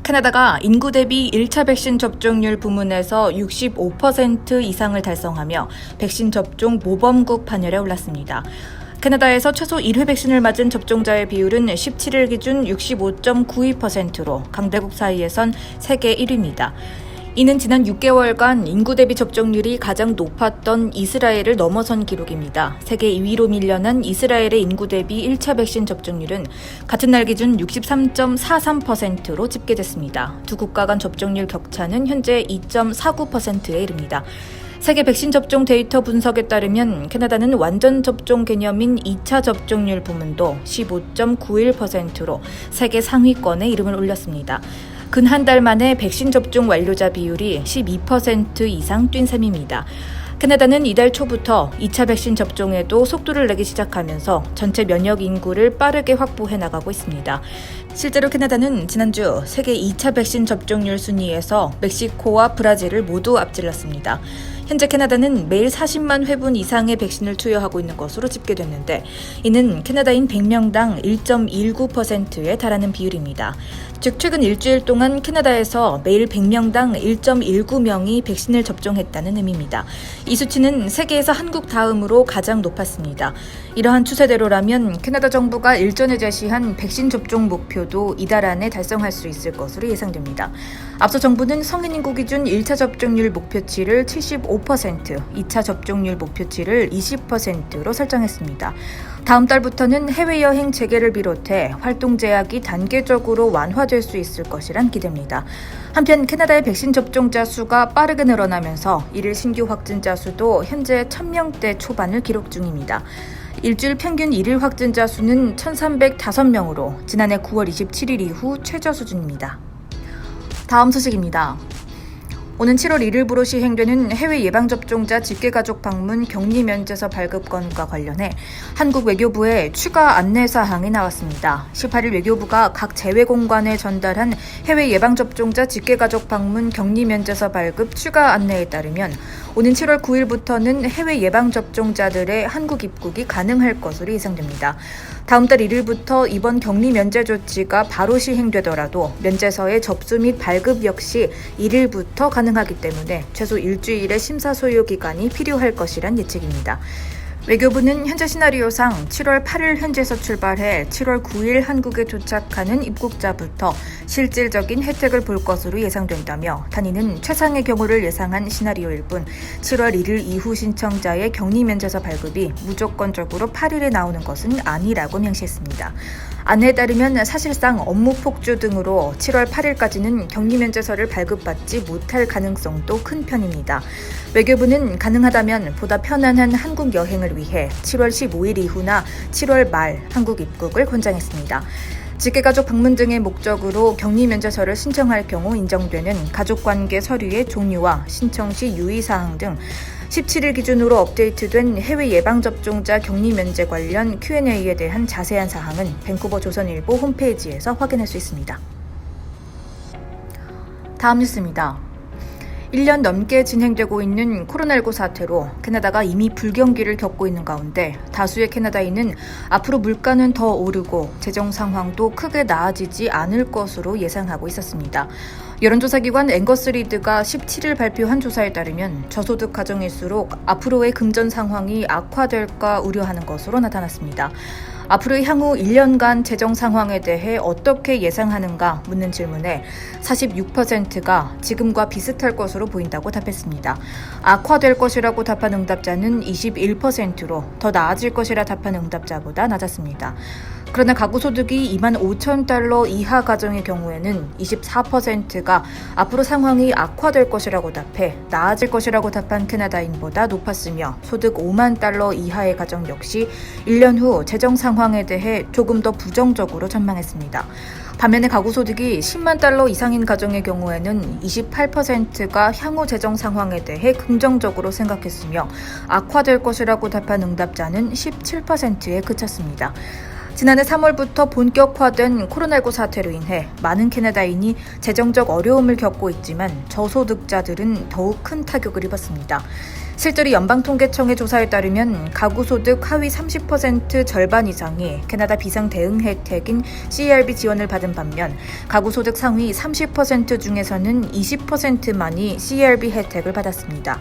캐나다가 인구 대비 1차 백신 접종률 부문에서 65% 이상을 달성하며 백신 접종 모범국 판열에 올랐습니다. 캐나다에서 최소 1회 백신을 맞은 접종자의 비율은 17일 기준 65.92%로 강대국 사이에선 세계 1위입니다. 이는 지난 6개월간 인구 대비 접종률이 가장 높았던 이스라엘을 넘어선 기록입니다. 세계 2위로 밀려난 이스라엘의 인구 대비 1차 백신 접종률은 같은 날 기준 63.43%로 집계됐습니다. 두 국가 간 접종률 격차는 현재 2.49%에 이릅니다. 세계 백신 접종 데이터 분석에 따르면 캐나다는 완전 접종 개념인 2차 접종률 부문도 15.91%로 세계 상위권에 이름을 올렸습니다. 근 한 달 만에 백신 접종 완료자 비율이 12% 이상 뛴 셈입니다. 캐나다는 이달 초부터 2차 백신 접종에도 속도를 내기 시작하면서 전체 면역 인구를 빠르게 확보해 나가고 있습니다. 실제로 캐나다는 지난주 세계 2차 백신 접종률 순위에서 멕시코와 브라질을 모두 앞질렀습니다. 현재 캐나다는 매일 40만 회분 이상의 백신을 투여하고 있는 것으로 집계됐는데 이는 캐나다인 100명당 1.19%에 달하는 비율입니다. 즉 최근 일주일 동안 캐나다에서 매일 100명당 1.19명이 백신을 접종했다는 의미입니다. 이 수치는 세계에서 한국 다음으로 가장 높았습니다. 이러한 추세대로라면 캐나다 정부가 일전에 제시한 백신 접종 목표도 이달 안에 달성할 수 있을 것으로 예상됩니다. 앞서 정부는 성인 인구 기준 1차 접종률 목표치를 75%, 2차 접종률 목표치를 20%로 설정했습니다. 다음 달부터는 해외여행 재개를 비롯해 활동 제약이 단계적으로 완화될 수 있을 것이란 기대입니다. 한편 캐나다의 백신 접종자 수가 빠르게 늘어나면서 일일 신규 확진자 수도 현재 1000명대 초반을 기록 중입니다. 일주일 평균 일일 확진자 수는 1305명으로 지난해 9월 27일 이후 최저 수준입니다. 다음 소식입니다. 오는 7월 1일부로 시행되는 해외 예방접종자 직계가족 방문 격리 면제서 발급권과 관련해 한국 외교부에 추가 안내사항이 나왔습니다. 18일 외교부가 각 재외공관에 전달한 해외 예방접종자 직계가족 방문 격리 면제서 발급 추가 안내에 따르면 오는 7월 9일부터는 해외 예방접종자들의 한국 입국이 가능할 것으로 예상됩니다. 다음 달 1일부터 이번 격리 면제 조치가 바로 시행되더라도 면제서의 접수 및 발급 역시 1일부터 가능하기 때문에 최소 일주일의 심사소요 기간이 필요할 것이란 예측입니다. 외교부는 현재 시나리오상 7월 8일 현지에서 출발해 7월 9일 한국에 도착하는 입국자부터 실질적인 혜택을 볼 것으로 예상된다며 단위는 최상의 경우를 예상한 시나리오일 뿐 7월 1일 이후 신청자의 격리 면제서 발급이 무조건적으로 8일에 나오는 것은 아니라고 명시했습니다. 안내에 따르면 사실상 업무 폭주 등으로 7월 8일까지는 격리 면제서를 발급받지 못할 가능성도 큰 편입니다. 외교부는 가능하다면 보다 편안한 한국 여행을 위해 7월 15일 이후나 7월 말 한국 입국을 권장했습니다. 직계가족 방문 등의 목적으로 격리 면제서를 신청할 경우 인정되는 가족관계 서류의 종류와 신청 시 유의사항 등 17일 기준으로 업데이트된 해외 예방접종자 격리 면제 관련 Q&A에 대한 자세한 사항은 밴쿠버 조선일보 홈페이지에서 확인할 수 있습니다. 다음 뉴스입니다. 1년 넘게 진행되고 있는 코로나19 사태로 캐나다가 이미 불경기를 겪고 있는 가운데 다수의 캐나다인은 앞으로 물가는 더 오르고 재정 상황도 크게 나아지지 않을 것으로 예상하고 있었습니다. 여론조사기관 앵거스 리드가 17일 발표한 조사에 따르면 저소득 가정일수록 앞으로의 금전 상황이 악화될까 우려하는 것으로 나타났습니다. 앞으로의 향후 1년간 재정 상황에 대해 어떻게 예상하는가 묻는 질문에 46%가 지금과 비슷할 것으로 보인다고 답했습니다. 악화될 것이라고 답한 응답자는 21%로 더 나아질 것이라 답한 응답자보다 낮았습니다. 그러나 가구 소득이 $25,000 이하 가정의 경우에는 24%가 앞으로 상황이 악화될 것이라고 답해 나아질 것이라고 답한 캐나다인보다 높았으며 소득 $50,000 이하의 가정 역시 1년 후 재정 상황에 대해 조금 더 부정적으로 전망했습니다. 반면에 가구 소득이 $100,000 이상인 가정의 경우에는 28%가 향후 재정 상황에 대해 긍정적으로 생각했으며 악화될 것이라고 답한 응답자는 17%에 그쳤습니다. 지난해 3월부터 본격화된 코로나19 사태로 인해 많은 캐나다인이 재정적 어려움을 겪고 있지만 저소득자들은 더욱 큰 타격을 입었습니다. 실제로 연방통계청의 조사에 따르면 가구소득 하위 30% 절반 이상이 캐나다 비상 대응 혜택인 CERB 지원을 받은 반면 가구소득 상위 30% 중에서는 20%만이 CERB 혜택을 받았습니다.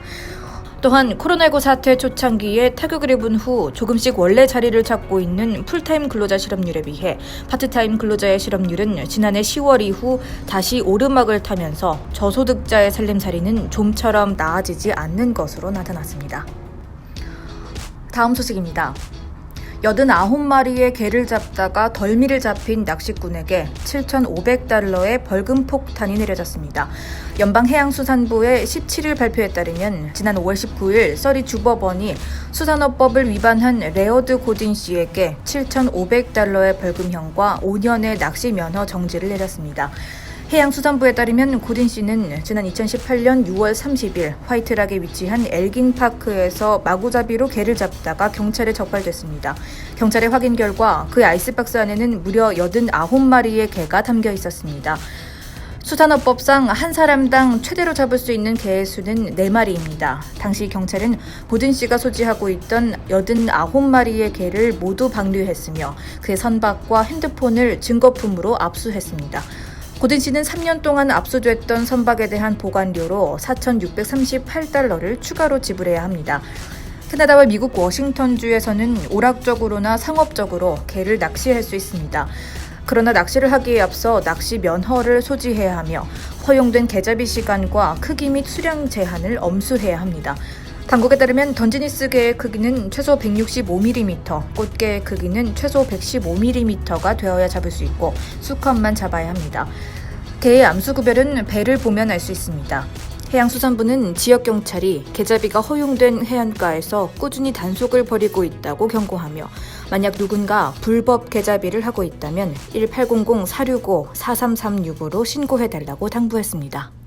또한 코로나19 사태 초창기에 타격을 입은 후 조금씩 원래 자리를 찾고 있는 풀타임 근로자 실업률에 비해 파트타임 근로자의 실업률은 지난해 10월 이후 다시 오르막을 타면서 저소득자의 살림살이는 좀처럼 나아지지 않는 것으로 나타났습니다. 다음 소식입니다. 89마리의 개를 잡다가 덜미를 잡힌 낚시꾼에게 $7,500의 벌금 폭탄이 내려졌습니다. 연방해양수산부의 17일 발표에 따르면 지난 5월 19일 서리 주법원이 수산업법을 위반한 레어드 고딘 씨에게 $7,500의 벌금형과 5년의 낚시 면허 정지를 내렸습니다. 해양수산부에 따르면 고딘 씨는 지난 2018년 6월 30일 화이트락에 위치한 엘긴파크에서 마구잡이로 개를 잡다가 경찰에 적발됐습니다. 경찰의 확인 결과 그의 아이스박스 안에는 무려 89마리의 개가 담겨 있었습니다. 수산업법상 한 사람당 최대로 잡을 수 있는 개의 수는 4마리입니다. 당시 경찰은 고든 씨가 소지하고 있던 89마리의 개를 모두 방류했으며 그의 선박과 핸드폰을 증거품으로 압수했습니다. 고든 씨는 3년 동안 압수됐던 선박에 대한 보관료로 $4,638를 추가로 지불해야 합니다. 캐나다와 미국 워싱턴주에서는 오락적으로나 상업적으로 개를 낚시할 수 있습니다. 그러나 낚시를 하기에 앞서 낚시 면허를 소지해야 하며 허용된 개잡이 시간과 크기 및 수량 제한을 엄수해야 합니다. 당국에 따르면 던지니스 개의 크기는 최소 165mm, 꽃게의 크기는 최소 115mm가 되어야 잡을 수 있고 수컷만 잡아야 합니다. 개의 암수 구별은 배를 보면 알 수 있습니다. 해양수산부는 지역경찰이 개잡이가 허용된 해안가에서 꾸준히 단속을 벌이고 있다고 경고하며 만약 누군가 불법 개잡이를 하고 있다면 1800-465-4336으로 신고해달라고 당부했습니다.